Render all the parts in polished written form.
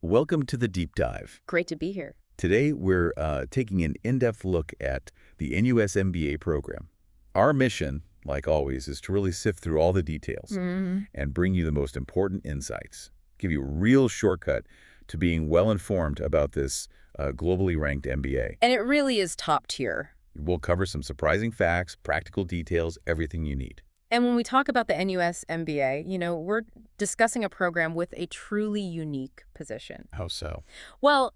Welcome to the Deep Dive. Great to be here. Today, we're taking an in-depth look at the NUS MBA program. Our mission, like always, is to really sift through all the details and bring you the most important insights, give you a real shortcut to being well-informed about this globally ranked MBA. And it really is top tier. We'll cover some surprising facts, practical details, everything you need. And when we talk about the NUS MBA, we're discussing a program with a truly unique position. How so? Well,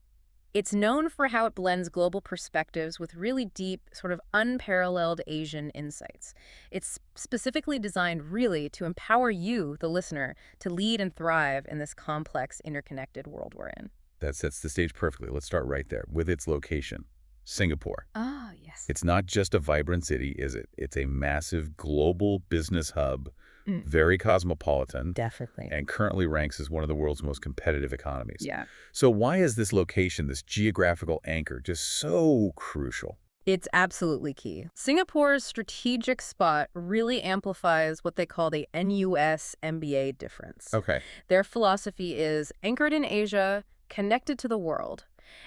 it's known for how it blends global perspectives with really deep, sort of unparalleled Asian insights. It's specifically designed really to empower you, the listener, to lead and thrive in this complex, interconnected world we're in. That sets the stage perfectly. Let's start right there with its location. Singapore. Oh, yes. It's not just a vibrant city, is it? It's a massive global business hub, very cosmopolitan. Definitely. And currently ranks as one of the world's most competitive economies. Yeah. So why is this location, this geographical anchor, just so crucial? It's absolutely key. Singapore's strategic spot really amplifies what they call the NUS MBA difference. Okay. Their philosophy is anchored in Asia, connected to the world.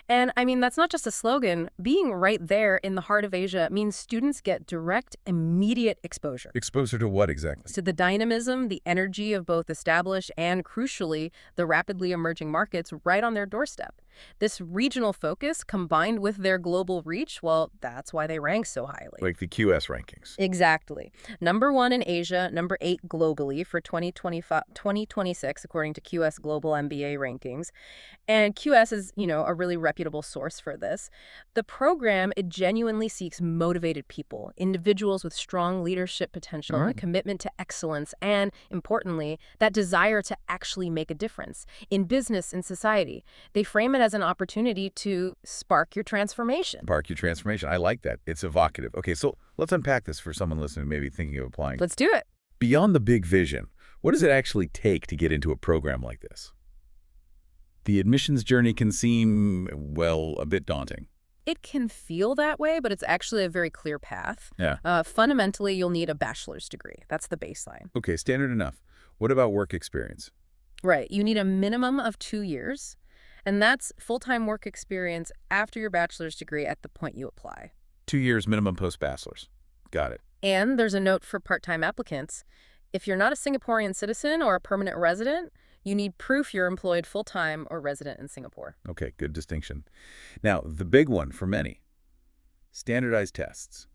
And I mean, that's not just a slogan. Being right there in the heart of Asia means students get direct, immediate exposure. Exposure to what exactly? To the dynamism, the energy of both established and, crucially, the rapidly emerging markets right on their doorstep. This regional focus, combined with their global reach, well, that's why they rank so highly. Like the QS rankings. Exactly. Number 1 in Asia, number 8 globally for 2026, according to QS Global MBA rankings. And QS is, a really reputable source for this. The program, it genuinely seeks motivated people, individuals with strong leadership potential, a commitment to excellence, and, importantly, that desire to actually make a difference in business and society. They frame it as an opportunity to spark your transformation. Spark your transformation. I like that. It's evocative. Okay, so let's unpack this for someone listening maybe thinking of applying. Let's do it. Beyond the big vision, what does it actually take to get into a program like this? The admissions journey can seem, well, a bit daunting. It can feel that way, but it's actually a very clear path. Yeah. Fundamentally, you'll need a bachelor's degree. That's the baseline. Okay, standard enough. What about work experience? Right. You need a minimum of 2 years. And that's full-time work experience after your bachelor's degree at the point you apply. 2 years minimum post-bachelor's. Got it. And there's a note for part-time applicants. If you're not a Singaporean citizen or a permanent resident, you need proof you're employed full-time or resident in Singapore. Okay, good distinction. Now, the big one for many, standardized tests.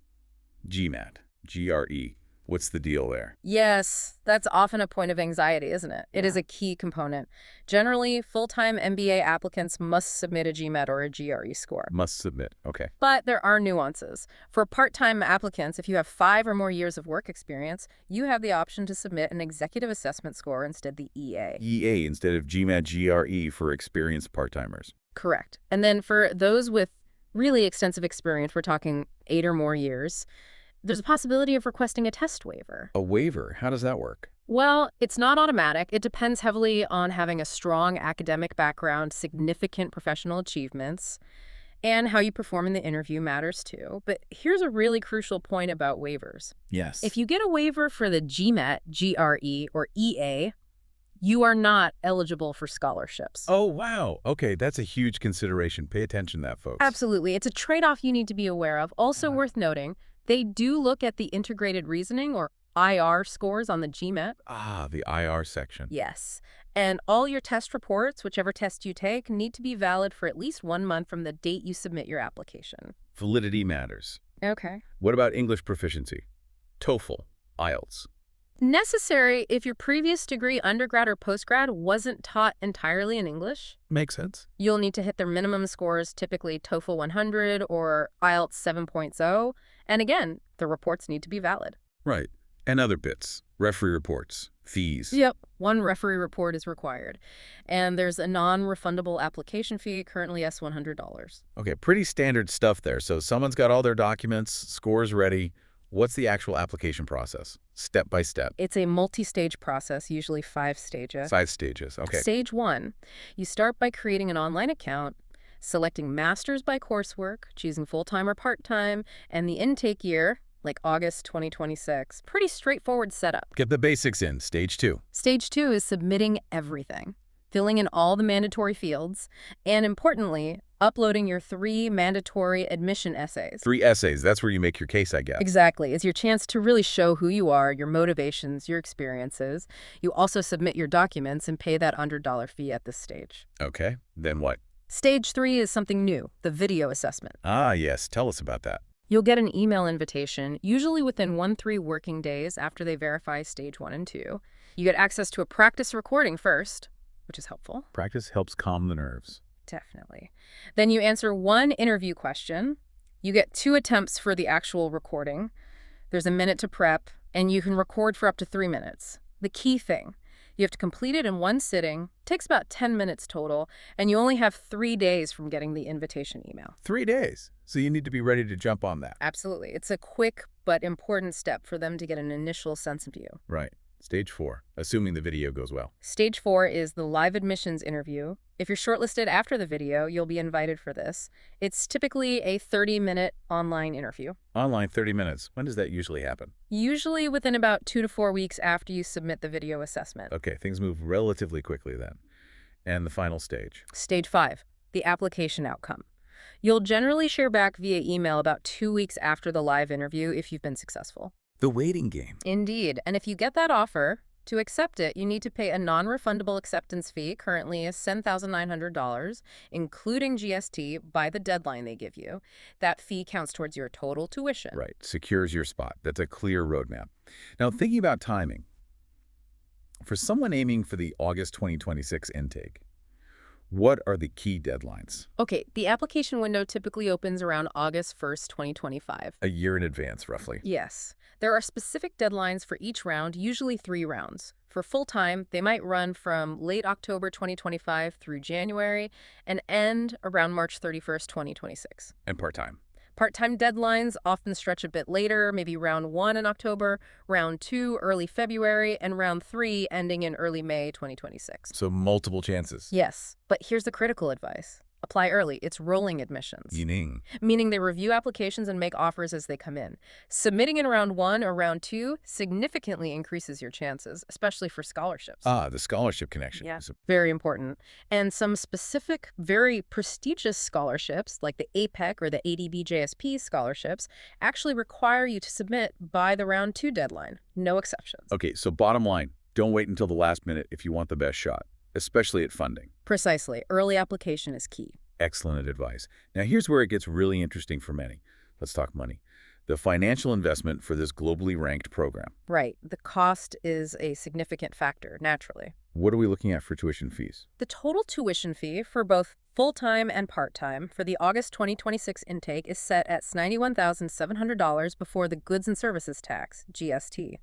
GMAT, GRE. What's the deal there? Yes, that's often a point of anxiety, isn't it? It is a key component. Generally, full-time MBA applicants must submit a GMAT or a GRE score. Must submit, okay. But there are nuances. For part-time applicants, if you have 5 or more years of work experience, you have the option to submit an executive assessment score instead the EA. EA instead of GMAT, GRE for experienced part-timers. Correct. And then for those with really extensive experience, we're talking 8 or more years, there's a possibility of requesting a test waiver. A waiver? How does that work? Well, it's not automatic. It depends heavily on having a strong academic background, significant professional achievements, and how you perform in the interview matters too. But here's a really crucial point about waivers. Yes. If you get a waiver for the GMAT, GRE, or EA, you are not eligible for scholarships. Oh, wow. Okay, that's a huge consideration. Pay attention to that, folks. Absolutely. It's a trade-off you need to be aware of. Also worth noting, they do look at the integrated reasoning or IR scores on the GMAT. Ah, the IR section. Yes. And all your test reports, whichever test you take, need to be valid for at least 1 month from the date you submit your application. Validity matters. Okay. What about English proficiency? TOEFL, IELTS. Necessary if your previous degree, undergrad or postgrad, wasn't taught entirely in English. Makes sense. You'll need to hit their minimum scores, typically TOEFL 100 or IELTS 7.0. And again, the reports need to be valid. Right. And other bits. Referee reports. Fees. Yep. 1 referee report is required. And there's a non-refundable application fee, currently $100. Okay, pretty standard stuff there. So someone's got all their documents, scores ready. What's the actual application process? Step by step. It's a multi-stage process, usually 5 stages. 5 stages, okay. Stage 1, you start by creating an online account, selecting masters by coursework, choosing full-time or part-time, and the intake year, like August 2026. Pretty straightforward setup. Get the basics in. Stage 2. Stage 2 is submitting everything. filling in all the mandatory fields, and importantly, uploading your 3 mandatory admission essays. 3 essays, that's where you make your case, I guess. Exactly. It's your chance to really show who you are, your motivations, your experiences. You also submit your documents and pay that $100 fee at this stage. Okay, then what? Stage 3 is something new, the video assessment. Ah, yes, tell us about that. You'll get an email invitation, usually within 1-3 working days after they verify stage 1 and 2. You get access to a practice recording first, which is helpful. Practice helps calm the nerves. Definitely. Then you answer 1 interview question. You get 2 attempts for the actual recording. There's a minute to prep, and you can record for up to 3 minutes. The key thing, you have to complete it in 1 sitting. Takes about 10 minutes total, and you only have 3 days from getting the invitation email. 3 days. So you need to be ready to jump on that. Absolutely. It's a quick but important step for them to get an initial sense of you. Right. Stage 4, assuming the video goes well. Stage 4 is the live admissions interview. If you're shortlisted after the video, you'll be invited for this. It's typically a 30-minute online interview. Online 30 minutes. When does that usually happen? Usually within about 2 to 4 weeks after you submit the video assessment. Okay, things move relatively quickly then. And the final stage. Stage 5, the application outcome. You'll generally share back via email about 2 weeks after the live interview if you've been successful. The waiting game. Indeed. And if you get that offer, to accept it, you need to pay a non-refundable acceptance fee, currently is $10,900, including GST, by the deadline they give you. That fee counts towards your total tuition. Right. Secures your spot. That's a clear roadmap. Now, thinking about timing. For someone aiming for the August 2026 intake, what are the key deadlines? Okay, the application window typically opens around August 1st, 2025. A year in advance, roughly. Yes. There are specific deadlines for each round, usually 3 rounds. For full-time, they might run from late October 2025 through January and end around March 31st, 2026. And part-time. Part-time deadlines often stretch a bit later, maybe round 1 in October, round 2 early February, and round 3 ending in early May 2026. So multiple chances. Yes, but here's the critical advice. Apply early. It's rolling admissions. Meaning they review applications and make offers as they come in. Submitting in round 1 or round 2 significantly increases your chances, especially for scholarships. Ah, the scholarship connection. Yeah, very important. And some specific, very prestigious scholarships, like the APEC or the ADB JSP scholarships, actually require you to submit by the round 2 deadline. No exceptions. Okay, so bottom line, don't wait until the last minute if you want the best shot, especially at funding. Precisely. Early application is key. Excellent advice. Now, here's where it gets really interesting for many. Let's talk money. The financial investment for this globally ranked program. Right. The cost is a significant factor, naturally. What are we looking at for tuition fees? The total tuition fee for both full-time and part-time for the August 2026 intake is set at $91,700 before the goods and services tax, GST.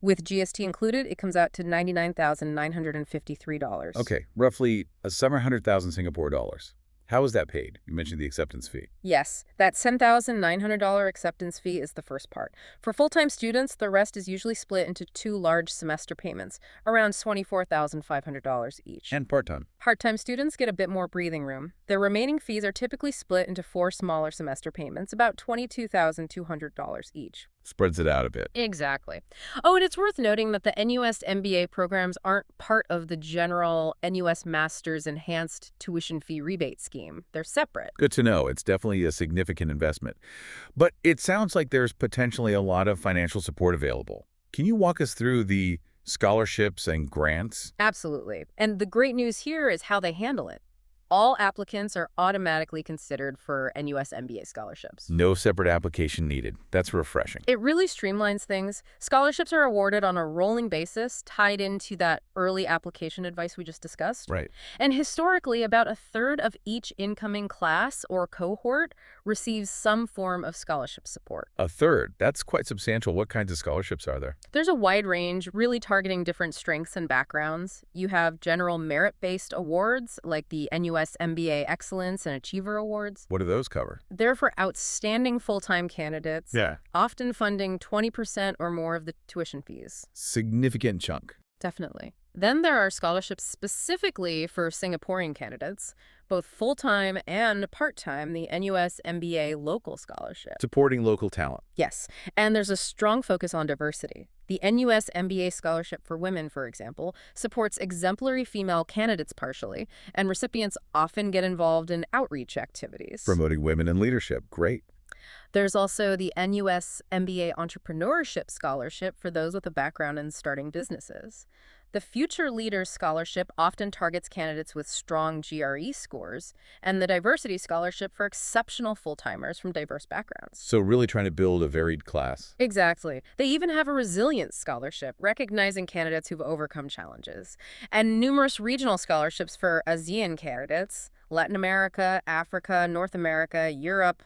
With GST included, it comes out to $99,953. Okay, roughly a 700,000 Singapore dollars. How is that paid? You mentioned the acceptance fee. Yes, that $10,900 acceptance fee is the first part. For full-time students, the rest is usually split into 2 large semester payments, around $24,500 each. And part-time? Part-time students get a bit more breathing room. Their remaining fees are typically split into 4 smaller semester payments, about $22,200 each. Spreads it out a bit. Exactly. Oh, and it's worth noting that the NUS MBA programs aren't part of the general NUS Master's Enhanced Tuition Fee Rebate Scheme. They're separate. Good to know. It's definitely a significant investment. But it sounds like there's potentially a lot of financial support available. Can you walk us through the scholarships and grants? Absolutely. And the great news here is how they handle it. All applicants are automatically considered for NUS MBA scholarships. No separate application needed. That's refreshing. It really streamlines things. Scholarships are awarded on a rolling basis, tied into that early application advice we just discussed. Right. And historically, about 1/3 of each incoming class or cohort receives some form of scholarship support. 1/3? That's quite substantial. What kinds of scholarships are there? There's a wide range, really targeting different strengths and backgrounds. You have general merit-based awards, like the NUS MBA Excellence and Achiever Awards. What do those cover? They're for outstanding full-time candidates, often funding 20% or more of the tuition fees. Significant chunk. Definitely. Then there are scholarships specifically for Singaporean candidates, both full-time and part-time, the NUS MBA Local Scholarship. Supporting local talent. Yes, and there's a strong focus on diversity. The NUS MBA Scholarship for Women, for example, supports exemplary female candidates partially, and recipients often get involved in outreach activities. Promoting women in leadership. Great. There's also the NUS MBA Entrepreneurship Scholarship for those with a background in starting businesses. The Future Leaders Scholarship often targets candidates with strong GRE scores, and the Diversity Scholarship for exceptional full-timers from diverse backgrounds. So really trying to build a varied class. Exactly. They even have a Resilience Scholarship, recognizing candidates who've overcome challenges, and numerous regional scholarships for ASEAN candidates, Latin America, Africa, North America, Europe,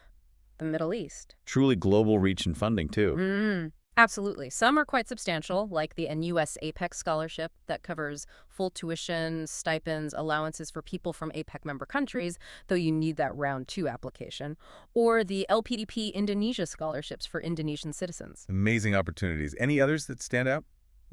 the Middle East. Truly global reach and funding, too. Absolutely. Some are quite substantial, like the NUS APEC Scholarship that covers full tuition, stipends, allowances for people from APEC member countries, though you need that round 2 application, or the LPDP Indonesia Scholarships for Indonesian citizens. Amazing opportunities. Any others that stand out?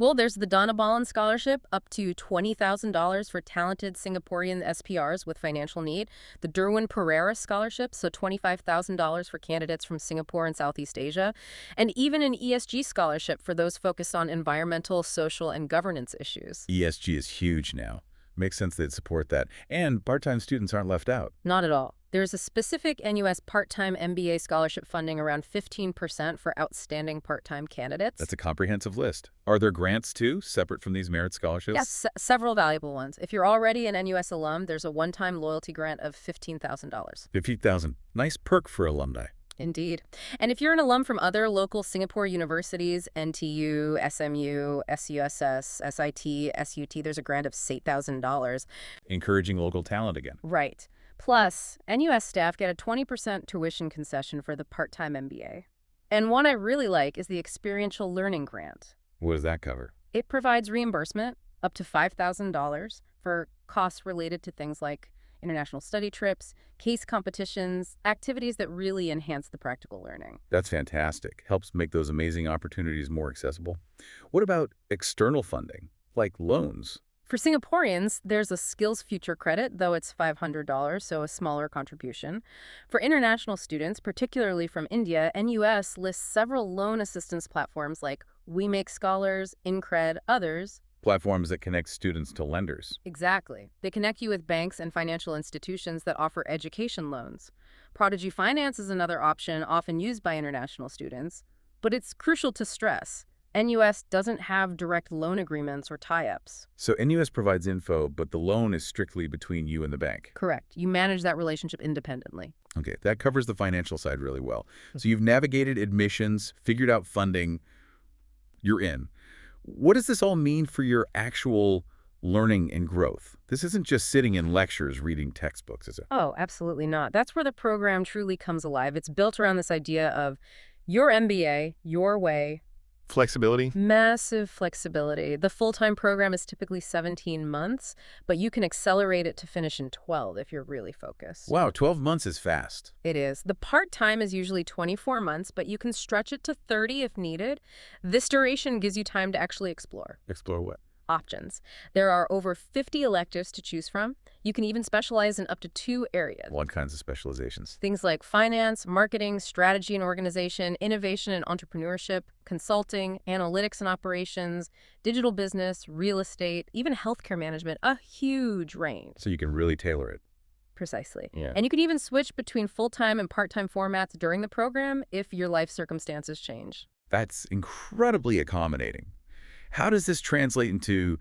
Well, there's the Donna Ballen Scholarship, up to $20,000 for talented Singaporean SPRs with financial need. The Derwin Pereira Scholarship, so $25,000 for candidates from Singapore and Southeast Asia. And even an ESG Scholarship for those focused on environmental, social, and governance issues. ESG is huge now. Makes sense they'd support that. And part-time students aren't left out. Not at all. There's a specific NUS part-time MBA scholarship funding around 15% for outstanding part-time candidates. That's a comprehensive list. Are there grants, too, separate from these merit scholarships? Yes, several valuable ones. If you're already an NUS alum, there's a one-time loyalty grant of $15,000. $50,000. Nice perk for alumni. Indeed. And if you're an alum from other local Singapore universities, NTU, SMU, SUSS, SIT, SUT, there's a grant of $8,000. Encouraging local talent again. Right. Plus, NUS staff get a 20% tuition concession for the part-time MBA. And one I really like is the Experiential Learning Grant. What does that cover? It provides reimbursement up to $5,000 for costs related to things like international study trips, case competitions, activities that really enhance the practical learning. That's fantastic. Helps make those amazing opportunities more accessible. What about external funding, like loans? For Singaporeans, there's a Skills Future credit, though it's $500, so a smaller contribution. For international students, particularly from India, NUS lists several loan assistance platforms like We Make Scholars, Incred, others. Platforms that connect students to lenders. Exactly. They connect you with banks and financial institutions that offer education loans. Prodigy Finance is another option often used by international students, but it's crucial to stress. NUS doesn't have direct loan agreements or tie-ups. So NUS provides info, but the loan is strictly between you and the bank. Correct. You manage that relationship independently. Okay, that covers the financial side really well. So you've navigated admissions, figured out funding, you're in. What does this all mean for your actual learning and growth? This isn't just sitting in lectures reading textbooks, is it? Oh, absolutely not. That's where the program truly comes alive. It's built around this idea of your MBA, your way. Flexibility? Massive flexibility. The full-time program is typically 17 months, but you can accelerate it to finish in 12 if you're really focused. Wow, 12 months is fast. It is. The part-time is usually 24 months, but you can stretch it to 30 if needed. This duration gives you time to actually explore. Explore what? Options. There are over 50 electives to choose from. You can even specialize in up to 2 areas. What kinds of specializations? Things like finance, marketing, strategy and organization, innovation and entrepreneurship, consulting, analytics and operations, digital business, real estate, even healthcare management, a huge range. So you can really tailor it. Precisely. Yeah. And you can even switch between full-time and part-time formats during the program if your life circumstances change. That's incredibly accommodating. How does this translate into,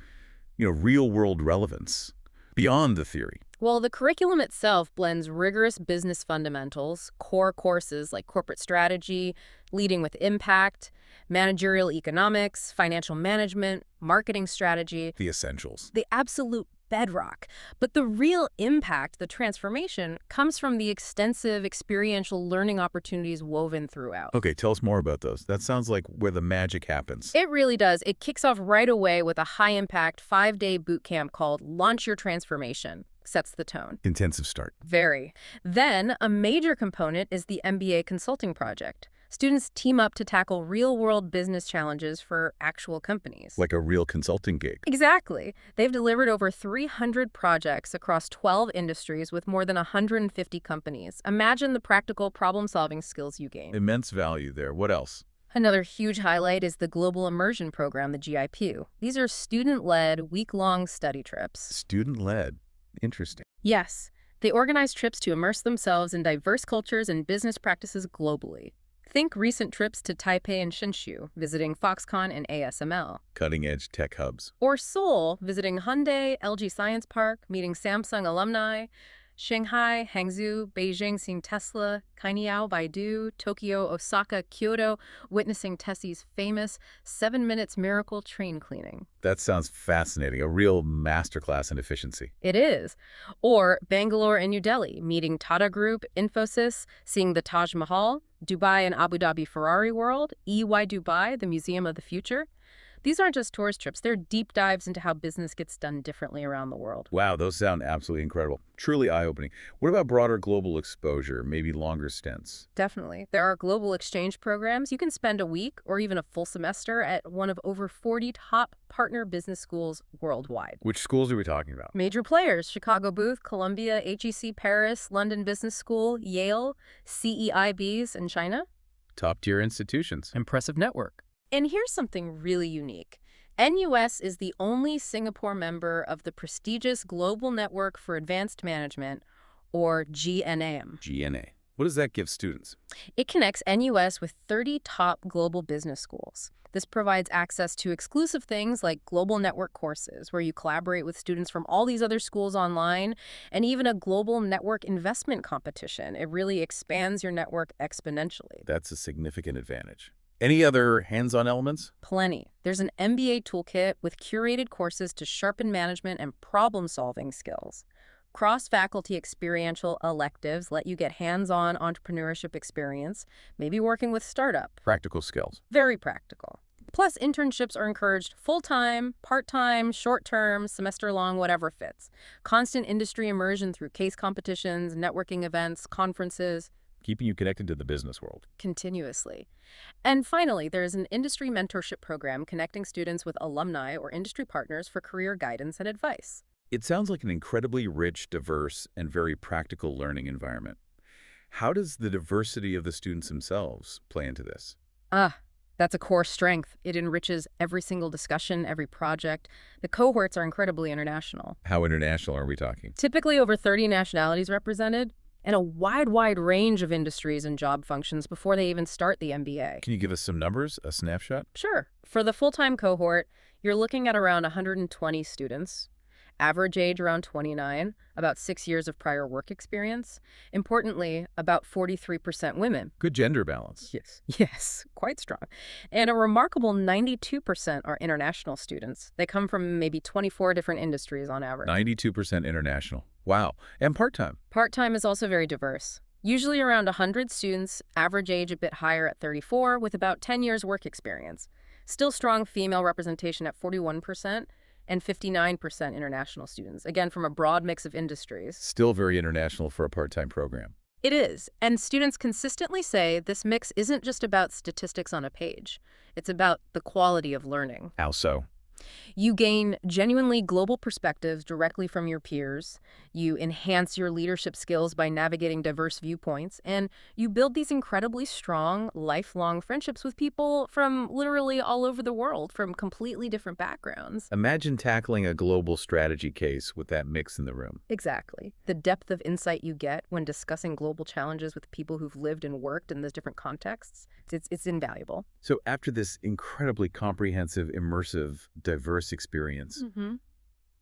real-world relevance beyond the theory? Well, the curriculum itself blends rigorous business fundamentals, core courses like corporate strategy, leading with impact, managerial economics, financial management, marketing strategy. The essentials. The absolute bedrock. But the real impact, the transformation, comes from the extensive experiential learning opportunities woven throughout. Okay, tell us more about those. That sounds like where the magic happens. It really does. It kicks off right away with a high-impact 5-day boot camp called Launch Your Transformation. Sets the tone. Intensive start. Very. Then, a major component is the MBA consulting project. Students team up to tackle real-world business challenges for actual companies. Like a real consulting gig. Exactly. They've delivered over 300 projects across 12 industries with more than 150 companies. Imagine the practical problem-solving skills you gain. Immense value there. What else? Another huge highlight is the Global Immersion Program, the GIP. These are student-led, week-long study trips. Student-led. Interesting. Yes, they organize trips to immerse themselves in diverse cultures and business practices globally. Think recent trips to Taipei and Hsinchu, visiting Foxconn and ASML. Cutting-edge tech hubs. Or Seoul, visiting Hyundai, LG Science Park, meeting Samsung alumni. Shanghai, Hangzhou, Beijing, seeing Tesla. Kainiao, Baidu. Tokyo, Osaka, Kyoto, witnessing Tessie's famous 7 minutes miracle train cleaning. That sounds fascinating. A real masterclass in efficiency. It is. Or Bangalore and New Delhi, meeting Tata Group, Infosys, seeing the Taj Mahal. Dubai and Abu Dhabi Ferrari World. EY Dubai, the Museum of the Future. These aren't just tourist trips, they're deep dives into how business gets done differently around the world. Wow, those sound absolutely incredible. Truly eye-opening. What about broader global exposure, maybe longer stints? Definitely. There are global exchange programs. You can spend a week or even a full semester at one of over 40 top partner business schools worldwide. Which schools are we talking about? Major players: Chicago Booth, Columbia, HEC Paris, London Business School, Yale, CEIBs in China. Top-tier institutions. Impressive network. And here's something really unique. NUS is the only Singapore member of the prestigious Global Network for Advanced Management, or GNAM. GNA. What does that give students? It connects NUS with 30 top global business schools. This provides access to exclusive things like global network courses, where you collaborate with students from all these other schools online, and even a global network investment competition. It really expands your network exponentially. That's a significant advantage. Any other hands-on elements? Plenty. There's an MBA toolkit with curated courses to sharpen management and problem-solving skills. Cross-faculty experiential electives let you get hands-on entrepreneurship experience, maybe working with startup. Practical skills. Very practical. Plus, internships are encouraged full-time, part-time, short-term, semester-long, whatever fits. Constant industry immersion through case competitions, networking events, conferences. Keeping you connected to the business world. Continuously. And finally, there is an industry mentorship program connecting students with alumni or industry partners for career guidance and advice. It sounds like an incredibly rich, diverse, and very practical learning environment. How does the diversity of the students themselves play into this? That's a core strength. It enriches every single discussion, every project. The cohorts are incredibly international. How international are we talking? Typically over 30 nationalities represented, and a wide range of industries and job functions before they even start the MBA. Can you give us some numbers, a snapshot? Sure. For the full-time cohort, you're looking at around 120 students. Average age around 29, about 6 years of prior work experience. Importantly, about 43% women. Good gender balance. Yes, quite strong. And a remarkable 92% are international students. They come from maybe 24 different industries on average. 92% international. Wow. And part-time? Part-time is also very diverse. Usually around 100 students, average age a bit higher at 34, with about 10 years work experience. Still strong female representation at 41%. And 59% international students, again, from a broad mix of industries. Still very international for a part-time program. It is, and students consistently say this mix isn't just about statistics on a page. It's about the quality of learning. How so? You gain genuinely global perspectives directly from your peers. You enhance your leadership skills by navigating diverse viewpoints. And you build these incredibly strong, lifelong friendships with people from literally all over the world, from completely different backgrounds. Imagine tackling a global strategy case with that mix in the room. Exactly. The depth of insight you get when discussing global challenges with people who've lived and worked in those different contexts, it's invaluable. So after this incredibly comprehensive, immersive, diverse experience,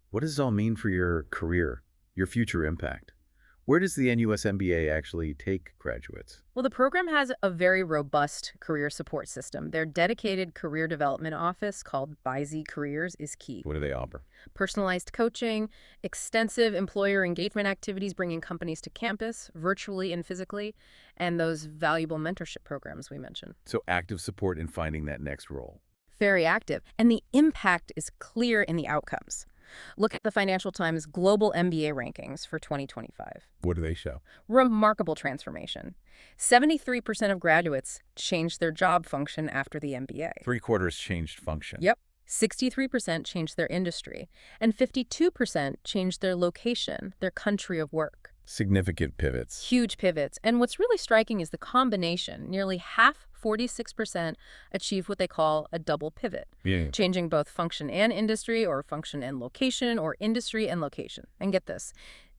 what does it all mean for your career, your future impact? Where does the NUS MBA actually take graduates? Well, the program has a very robust career support system. Their dedicated career development office, called GOALisB Careers, is key. What do they offer? Personalized coaching, extensive employer engagement activities bringing companies to campus, virtually and physically, and those valuable mentorship programs we mentioned. So active support in finding that next role. Very active. And the impact is clear in the outcomes. Look at the Financial Times Global MBA rankings for 2025. What do they show? Remarkable transformation. 73% of graduates changed their job function after the MBA. 3/4 changed function. Yep. 63% changed their industry, and 52% changed their location, their country of work. Significant pivots. Huge pivots. And what's really striking is the combination. Nearly half, 46%, achieve what they call a double pivot, Yeah. changing both function and industry, or function and location, or industry and location. And get this,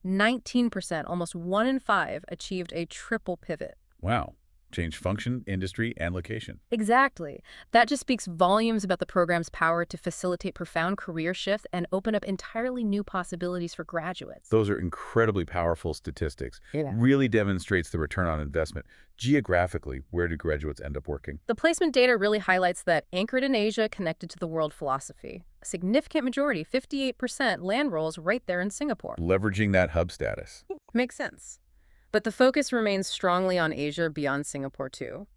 19%, almost 1 in 5, achieved a triple pivot. Wow. Change function, industry, and location. Exactly. That just speaks volumes about the program's power to facilitate profound career shift and open up entirely new possibilities for graduates. Those are incredibly powerful statistics. Yeah. Really demonstrates the return on investment. Geographically, where do graduates end up working? The placement data really highlights that anchored in Asia, connected to the world philosophy. A significant majority, 58%, land roles right there in Singapore. Leveraging that hub status. Makes sense. But the focus remains strongly on Asia beyond Singapore, too.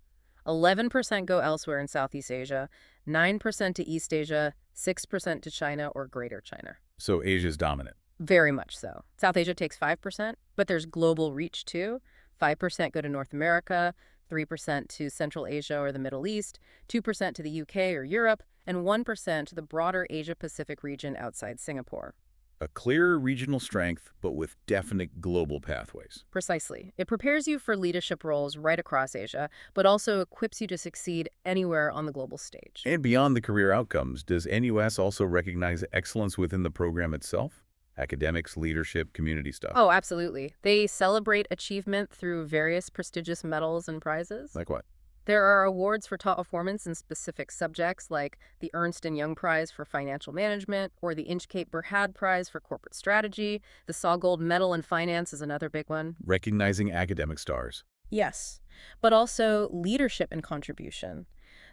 11% go elsewhere in Southeast Asia, 9% to East Asia, 6% to China or Greater China. So Asia's dominant. Very much so. South Asia takes 5%, but there's global reach, too. 5% go to North America, 3% to Central Asia or the Middle East, 2% to the UK or Europe, and 1% to the broader Asia-Pacific region outside Singapore. A clearer regional strength, but with definite global pathways. Precisely. It prepares you for leadership roles right across Asia, but also equips you to succeed anywhere on the global stage. And beyond the career outcomes, does NUS also recognize excellence within the program itself? Academics, leadership, community stuff. Oh, absolutely. They celebrate achievement through various prestigious medals and prizes. Like what? There are awards for top performance in specific subjects, like the Ernst & Young Prize for Financial Management or the Inchcape Berhad Prize for Corporate Strategy. The Saw Gold Medal in Finance is another big one. Recognizing academic stars. Yes, but also leadership and contribution.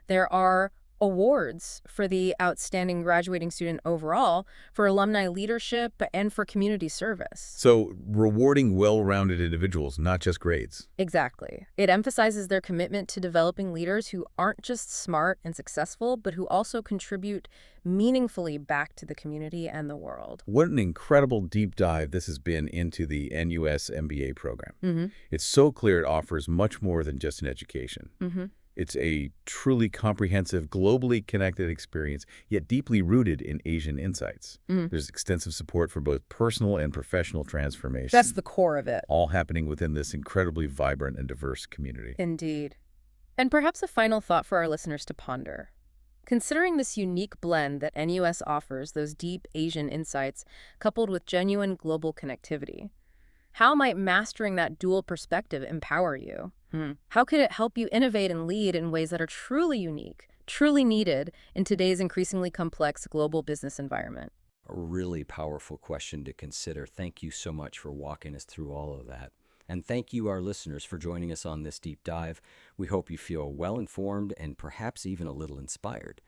There are awards for the outstanding graduating student overall, for alumni leadership, and for community service. So rewarding well-rounded individuals, not just grades. Exactly. It emphasizes their commitment to developing leaders who aren't just smart and successful, but who also contribute meaningfully back to the community and the world. What an incredible deep dive this has been into the NUS MBA program. Mm-hmm. It's so clear it offers much more than just an education. Mm-hmm. It's a truly comprehensive, globally connected experience, yet deeply rooted in Asian insights. There's extensive support for both personal and professional transformation. That's the core of it. All happening within this incredibly vibrant and diverse community. Indeed. And perhaps a final thought for our listeners to ponder. Considering this unique blend that NUS offers, those deep Asian insights, coupled with genuine global connectivity, how might mastering that dual perspective empower you? How could it help you innovate and lead in ways that are truly unique, truly needed in today's increasingly complex global business environment? A really powerful question to consider. Thank you so much for walking us through all of that. And thank you, our listeners, for joining us on this deep dive. We hope you feel well-informed and perhaps even a little inspired.